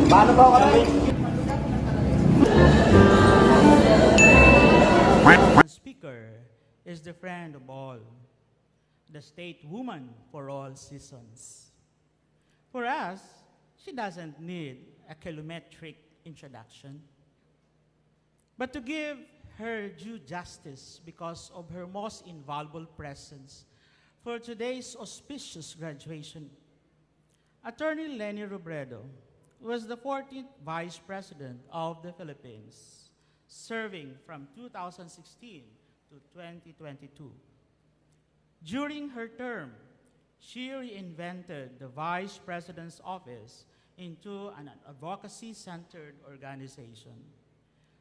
Paano ba kami? The speaker is the friend of all, the state woman for all seasons. For us, she doesn't need a kilometric introduction, but to give her due justice because of her most invaluable presence for today's auspicious graduation. Attorney Leni Robredo was the 14th Vice President of the Philippines, serving from 2016 to 2022. During her term, she reinvented the Vice President's office into an advocacy-centered organization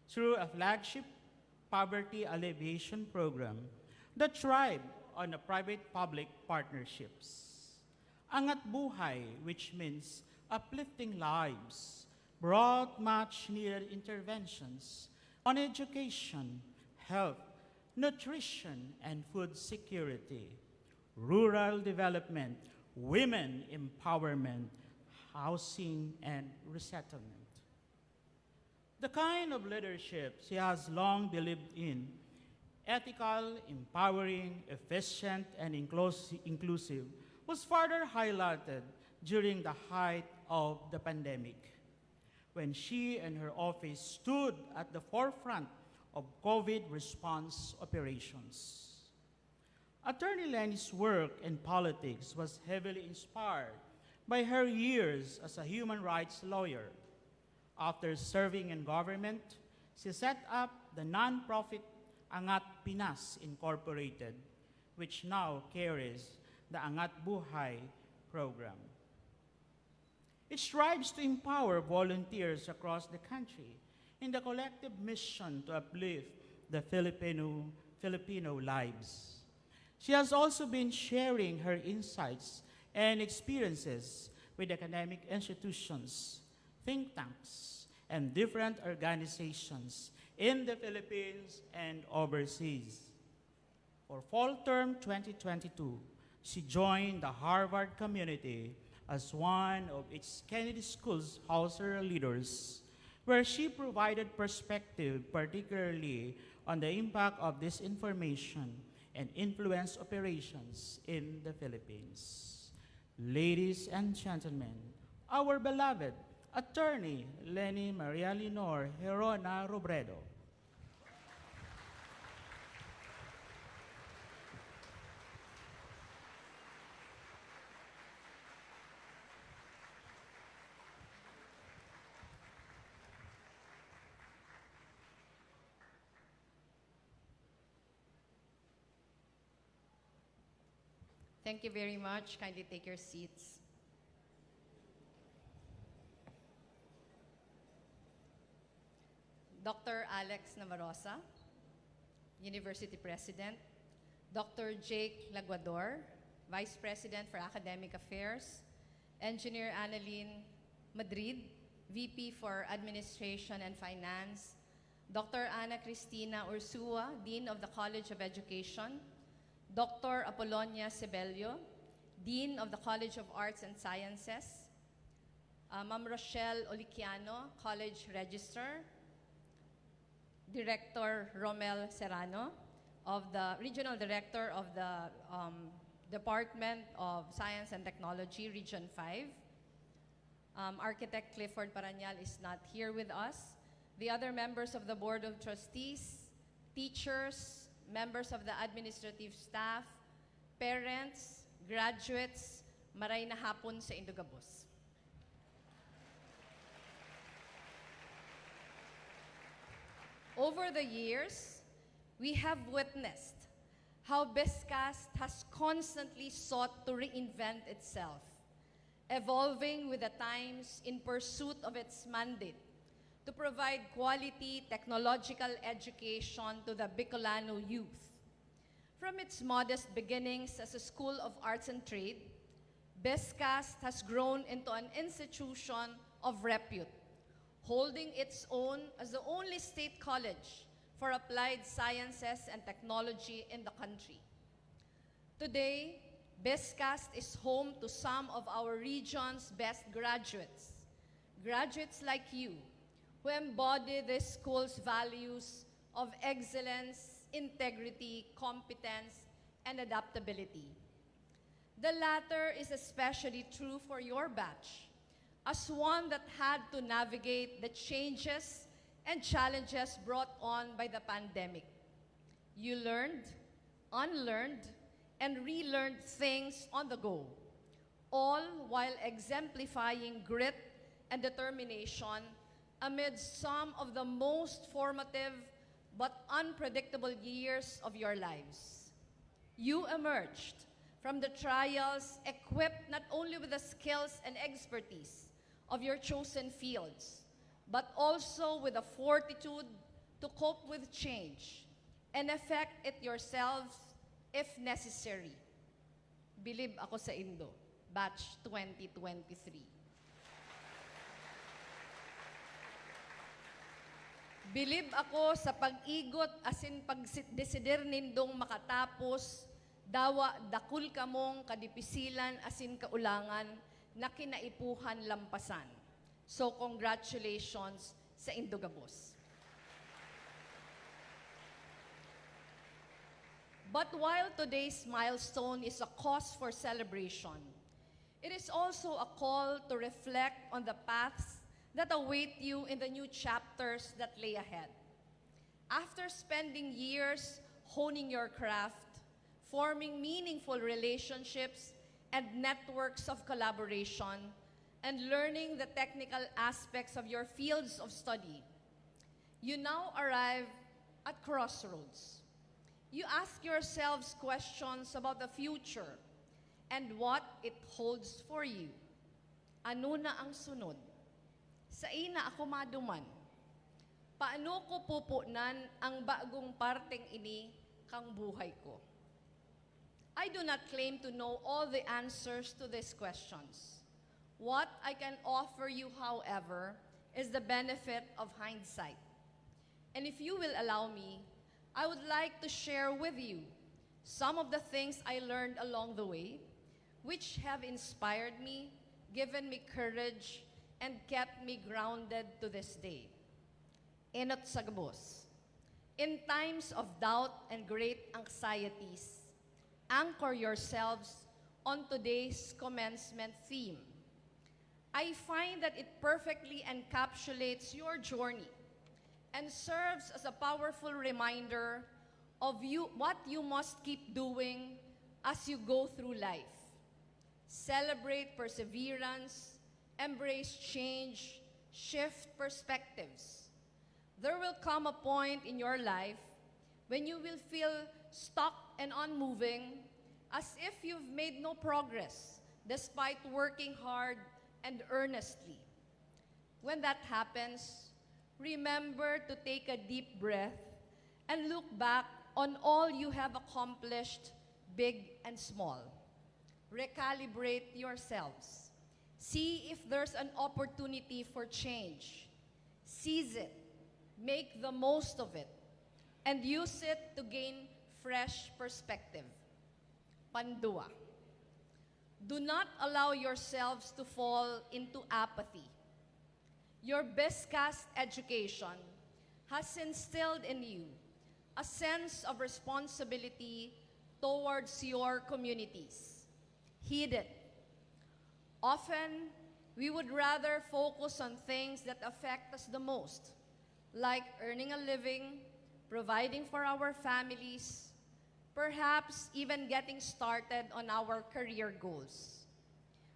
through a flagship poverty alleviation program that thrived on the private-public partnerships. Angat Buhay, which means uplifting lives, brought much-needed interventions on education, health, nutrition, and food security, rural development, women empowerment, housing, and resettlement. The kind of leadership she has long believed in, ethical, empowering, efficient, and inclusive, was further highlighted during the height of the pandemic, when she and her office stood at the forefront of COVID response operations. Attorney Leni's work in politics was heavily inspired by her years as a human rights lawyer. After serving in government, she set up the nonprofit Angat Pinas Incorporated, which now carries the Angat Buhay program. It strives to empower volunteers across the country in the collective mission to uplift the Filipino lives. She has also been sharing her insights and experiences with academic institutions, think tanks, and different organizations in the Philippines and overseas. For fall term 2022, she joined the Harvard community as one of its Kennedy School's Hauser leaders, where she provided perspective, particularly on the impact of disinformation and influence operations in the Philippines. Ladies and gentlemen, our beloved Attorney Leni Maria Leonor Herona Robredo. Thank you very much. Kindly take your seats. Dr. Alex Navarosa, University President. Dr. Jake Laguador, Vice President for Academic Affairs. Engineer Annalyn Madrid, VP for Administration and Finance. Dr. Ana Cristina Ursua, Dean of the College of Education. Dr. Apollonia Sebelio, Dean of the College of Arts and Sciences. Ma'am Rochelle Oliciano, College Register. Director Romel Serrano, Regional Director of the Department of Science and Technology, Region 5. Architect Clifford Paranyal is not here with us. The other members of the Board of Trustees, teachers, members of the administrative staff, parents, graduates, maray na hapon sa Indogabos. Over the years, we have witnessed how Biscast has constantly sought to reinvent itself, evolving with the times in pursuit of its mandate to provide quality technological education to the Bicolano youth. From its modest beginnings as a school of arts and trade, Biscast has grown into an institution of repute, holding its own as the only state college for applied sciences and technology in the country. Today, Biscast is home to some of our region's best graduates. Graduates like you, who embody this school's values of excellence, integrity, competence, and adaptability. The latter is especially true for your batch, as one that had to navigate the changes and challenges brought on by the pandemic. You learned, unlearned, and relearned things on the go, all while exemplifying grit and determination amidst some of the most formative but unpredictable years of your lives. You emerged from the trials equipped not only with the skills and expertise of your chosen fields, but also with the fortitude to cope with change and effect it yourselves if necessary. Bilib ako sa Indo, batch 2023. Bilib ako sa pag-igot asin pagdesider nindong makatapos, dawa dakul kamong kadipisilan asin kaulangan na kinaipuhan lampasan. So congratulations sa Indogabos. But while today's milestone is a cause for celebration, it is also a call to reflect on the paths that await you in the new chapters that lay ahead. After spending years honing your craft, forming meaningful relationships and networks of collaboration, and learning the technical aspects of your fields of study, you now arrive at crossroads. You ask yourselves questions about the future and what it holds for you. Ano na ang sunod? Sa ina ako maduman. Paano ko pupunan ang bagong parteng ini kang buhay ko? I do not claim to know all the answers to these questions. What I can offer you, however, is the benefit of hindsight. And if you will allow me, I would like to share with you some of the things I learned along the way, which have inspired me, given me courage, and kept me grounded to this day. Inot sa gabos. In times of doubt and great anxieties, anchor yourselves on today's commencement theme. I find that it perfectly encapsulates your journey and serves as a powerful reminder of what you must keep doing as you go through life. Celebrate perseverance, embrace change, shift perspectives. There will come a point in your life when you will feel stuck and unmoving, as if you've made no progress despite working hard and earnestly. When that happens, remember to take a deep breath and look back on all you have accomplished, big and small. Recalibrate yourselves. See if there's an opportunity for change. Seize it, make the most of it, and use it to gain fresh perspective. Pandua. Do not allow yourselves to fall into apathy. Your Biscast education has instilled in you a sense of responsibility towards your communities. Heed it. Often, we would rather focus on things that affect us the most, like earning a living, providing for our families, perhaps even getting started on our career goals.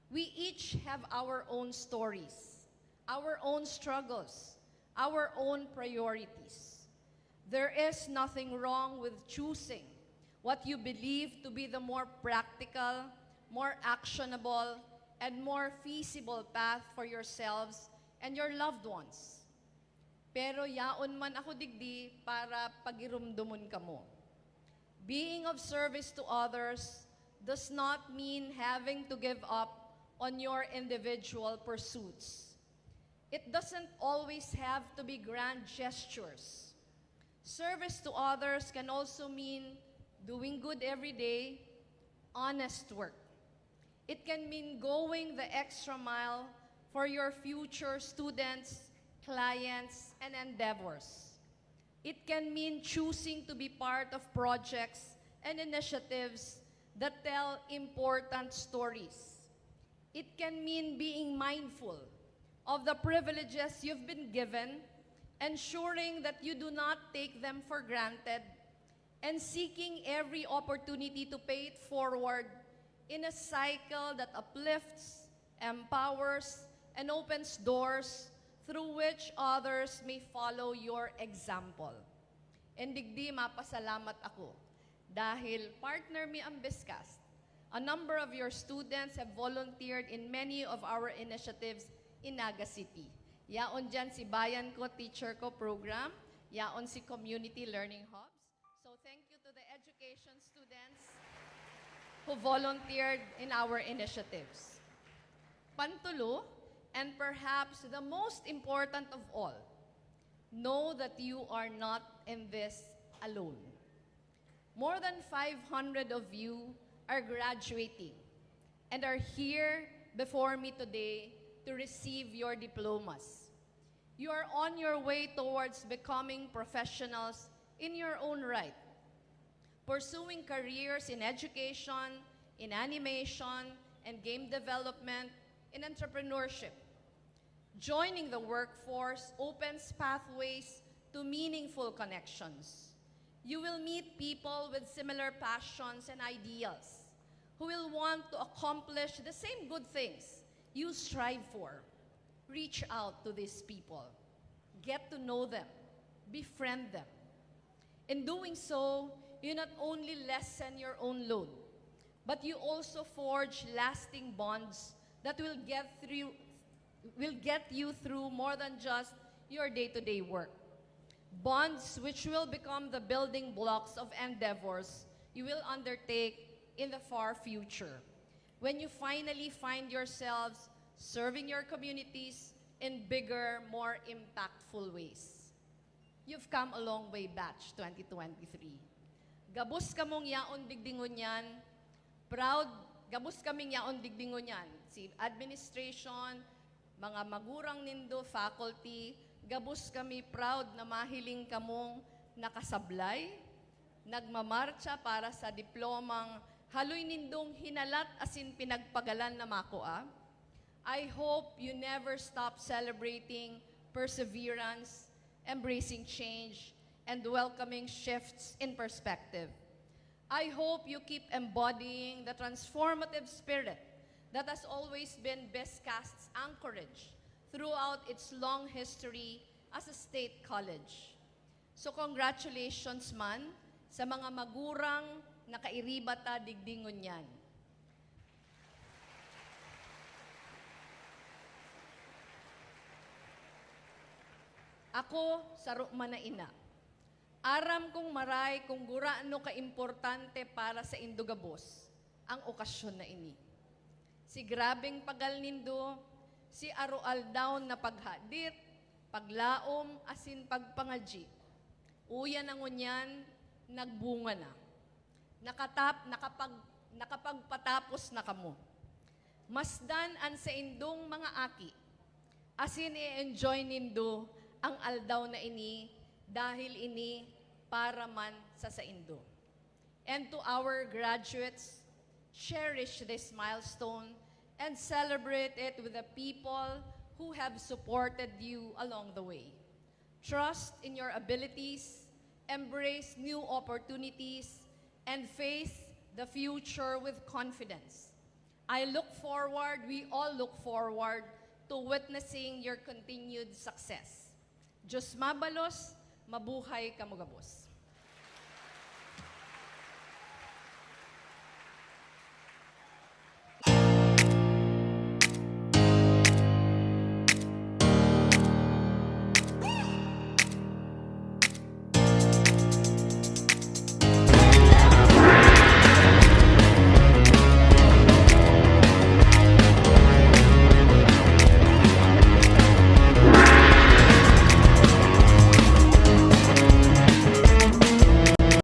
We each have our own stories, our own struggles, our own priorities. There is nothing wrong with choosing what you believe to be the more practical, more actionable, and more feasible path for yourselves and your loved ones. Pero yaon man ako digdi para pagirumdumun kamo. Being of service to others does not mean having to give up on your individual pursuits. It doesn't always have to be grand gestures. Service to others can also mean doing good every day, honest work. It can mean going the extra mile for your future students, clients, and endeavors. It can mean choosing to be part of projects and initiatives that tell important stories. It can mean being mindful of the privileges you've been given, ensuring that you do not take them for granted, and seeking every opportunity to pay it forward in a cycle that uplifts, empowers, and opens doors through which others may follow your example. And digdi mapasalamat ako dahil partner mi ang Biscast. A number of your students have volunteered in many of our initiatives in Naga City. Yaon dyan si Bayan Ko, Teacher Ko program. Yaon si Community Learning Hubs. So thank you to the education students who volunteered in our initiatives. Pantulo, and perhaps the most important of all, know that you are not in this alone. More than 500 of you are graduating and are here before me today to receive your diplomas. You are on your way towards becoming professionals in your own right, pursuing careers in education, in animation, and game development, in entrepreneurship. Joining the workforce opens pathways to meaningful connections. You will meet people with similar passions and ideals who will want to accomplish the same good things you strive for. Reach out to these people. Get to know them. Befriend them. In doing so, you not only lessen your own load, but you also forge lasting bonds that will get you through more than just your day-to-day work. Bonds which will become the building blocks of endeavors you will undertake in the far future, when you finally find yourselves serving your communities in bigger, more impactful ways. You've come a long way, batch 2023. Gabus kamong yaon digdingon yan, proud, gabus kaming yaon digdingon yan. Si administration, mga magurang nindo, faculty, gabus kami proud na mahiling kamong nakasablay, nagmamarcha para sa diplomang haloy nindong hinalat asin pinagpagalan na makoa. I hope you never stop celebrating perseverance, embracing change, and welcoming shifts in perspective. I hope you keep embodying the transformative spirit that has always been Biscast's anchorage throughout its long history as a state college. So congratulations man sa mga magurang nakairibata digdingon yan. Ako sa rukman na ina, aram kong maray kung guraano ka-importante para sa Indogabos ang okasyon na ini. Si grabeng pagalnindo, si aroal down na paghadit, paglaom, asin pagpangaji. Uyan ang unyan, nagbunga na. Nakapagpatapos na kamo. Masdan an sa indong mga aki, asin i-enjoy nindo ang aldaw na ini dahil ini para man sa indo. And to our graduates, cherish this milestone and celebrate it with the people who have supported you along the way. Trust in your abilities, embrace new opportunities, and face the future with confidence. We all look forward to witnessing your continued success. Diyos mabalos, mabuhay kamugabos.